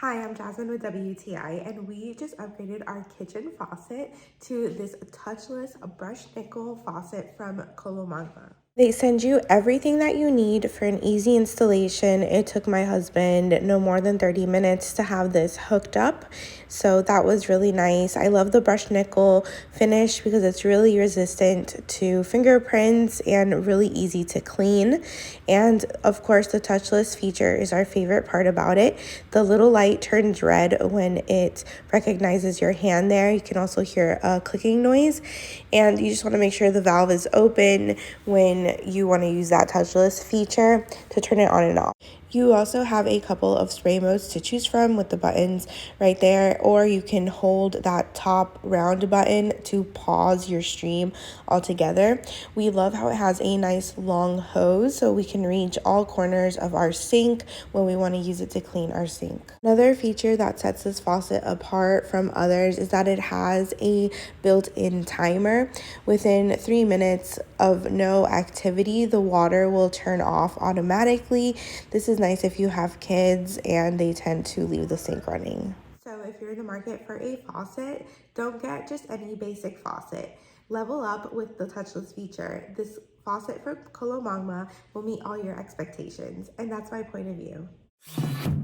Hi, I'm Jasmine with WTI, and we just upgraded our kitchen faucet to this touchless brushed nickel faucet from Qomolangma. They send you everything that you need for an easy installation. It took my husband no more than 30 minutes to have this hooked up, so that was really nice. I love the brushed nickel finish because it's really resistant to fingerprints and really easy to clean. And of course, the touchless feature is our favorite part about it. The little light turns red when it recognizes your hand there. You can also hear a clicking noise, and you just want to make sure the valve is open when you want to use that touchless feature to turn it on and off. You also have a couple of spray modes to choose from with the buttons right there, or you can hold that top round button to pause your stream altogether. We love how it has a nice long hose so we can reach all corners of our sink when we want to use it to clean our sink. Another feature that sets this faucet apart from others is that it has a built-in timer. Within 3 minutes of no activity, the water will turn off automatically. This is nice if you have kids and they tend to leave the sink running. So if you're in the market for a faucet, don't get just any basic faucet. Level up with the touchless feature. This faucet from Qomolangma will meet all your expectations, and that's my point of view.